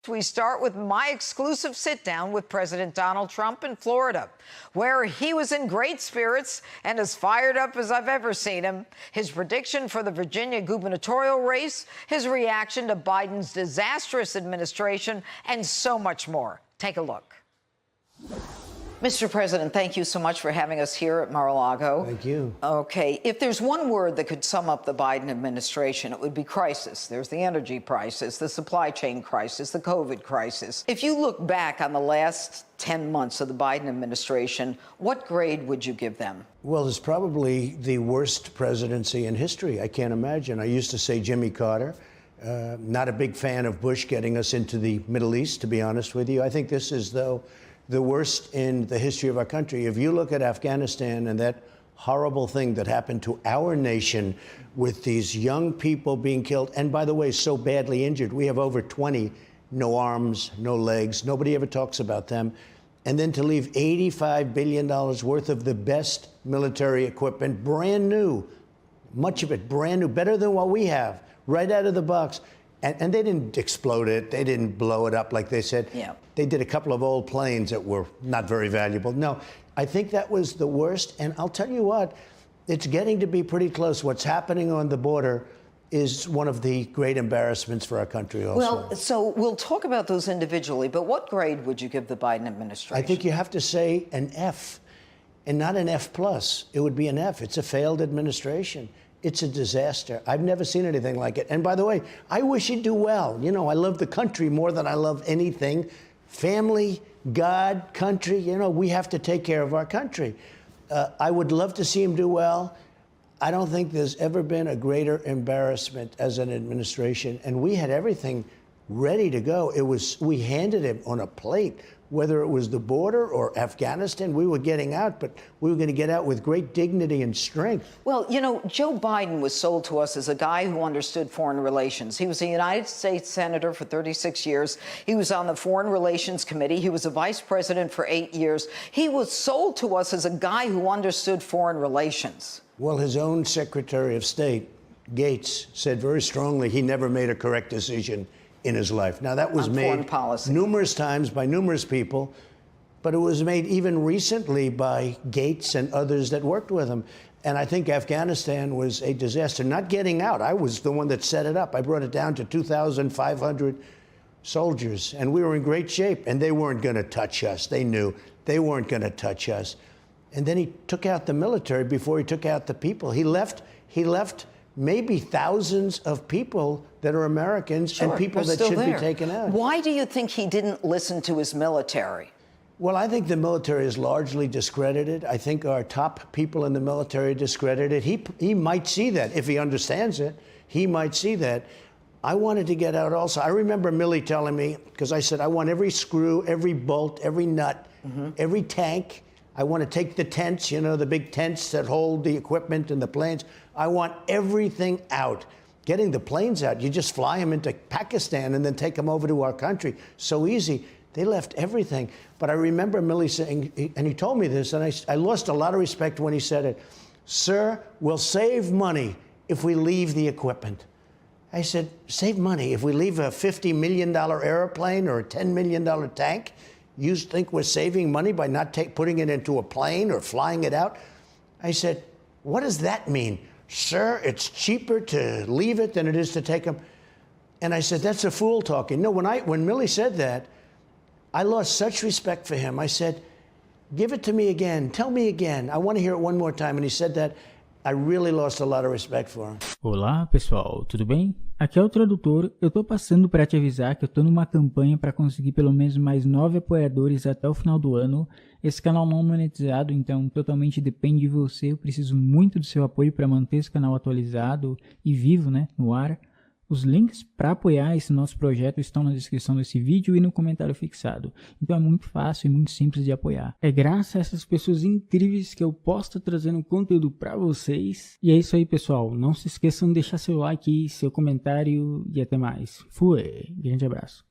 we start with my exclusive sit-down with President Donald Trump in Florida, where he was in great spirits and as fired up as I've ever seen him. His prediction for the Virginia gubernatorial race, his reaction to Biden's disastrous administration, and so much more. Take a look. Mr. President, thank you so much for having us here at Mar-a-Lago. Thank you. Okay, if there's one word that could sum up the Biden administration, it would be crisis. There's the energy crisis, the supply chain crisis, the COVID crisis. If you look back on the last 10 months of the Biden administration, what grade would you give them? Well, it's probably the worst presidency in history. I can't imagine. I used to say Jimmy Carter. Not a big fan of Bush getting us into the Middle East, to be honest with you. I think this is, though, the worst in the history of our country. If you look at Afghanistan and that horrible thing that happened to our nation with these young people being killed, and by the way, so badly injured, we have over 20, no arms, no legs, nobody ever talks about them. And then to leave $85 billion worth of the best military equipment, brand new, much of it brand new, better than what we have, right out of the box. And they didn't explode it. They didn't blow it up like they said. Yeah. They did a couple of old planes that were not very valuable. No, I think that was the worst. And I'll tell you what, it's getting to be pretty close. What's happening on the border is one of the great embarrassments for our country also. Well, so we'll talk about those individually, but what grade would you give the Biden administration? I think you have to say an F, and not an F+. It would be an F. It's a failed administration. It's a disaster. I've never seen anything like it. And by the way, I wish he'd do well. You know, I love the country more than I love anything. Family, God, country, you know, we have to take care of our country. I would love to see him do well. I don't think there's ever been a greater embarrassment as an administration. And we had everything ready to go. We handed him on a plate. Whether it was the border or Afghanistan, we were getting out, but we were going to get out with great dignity and strength. Well, you know, Joe Biden was sold to us as a guy who understood foreign relations. He was a United States Senator for 36 years. He was on the Foreign Relations Committee. He was a vice president for 8 years. He was sold to us as a guy who understood foreign relations. Well, his own Secretary of State, Gates, said very strongly he never made a correct decision in his life. Now, that was made numerous times by numerous people, but it was made even recently by Gates and others that worked with him. And I think Afghanistan was a disaster. Not getting out, I was the one that set it up. I brought it down to 2,500 soldiers, and we were in great shape, and they weren't going to touch us. They knew they weren't going to touch us. And then he took out the military before he took out the people. He left maybe thousands of people that are Americans and people that should be taken out. Why do you think he didn't listen to his military? Well, I think the military is largely discredited. I think our top people in the military are discredited. He might see that. If he understands it, he might see that. I wanted to get out also. I remember Millie telling me, because I said, I want every screw, every bolt, every nut, every tank. I want to take the tents, you know, the big tents that hold the equipment and the planes. I want everything out. Getting the planes out, you just fly them into Pakistan and then take them over to our country. So easy. They left everything. But I remember Millie saying, and he told me this, and I lost a lot of respect when he said it, "Sir, we'll save money if we leave the equipment." I said, save money if we leave a $50 million airplane or a $10 million tank? You think we're saving money by not putting it into a plane or flying it out? I said, what does that mean? Sir, it's cheaper to leave it than it is to take them. And I said, that's a fool talking. No, when Millie said that, I lost such respect for him. I said, give it to me again. Tell me again. I want to hear it one more time. And he said that. I really lost a lot of respect for him. Olá pessoal, tudo bem? Aqui é o Tradutor. Eu tô passando para te avisar que eu tô numa campanha para conseguir pelo menos mais 9 apoiadores até o final do ano. Esse canal não é monetizado, então totalmente depende de você. Eu preciso muito do seu apoio para manter esse canal atualizado e vivo, né, no ar. Os links para apoiar esse nosso projeto estão na descrição desse vídeo e no comentário fixado. Então é muito fácil e muito simples de apoiar. É graças a essas pessoas incríveis que eu posso estar trazendo conteúdo para vocês. E é isso aí, pessoal. Não se esqueçam de deixar seu like, seu comentário e até mais. Fui! Grande abraço.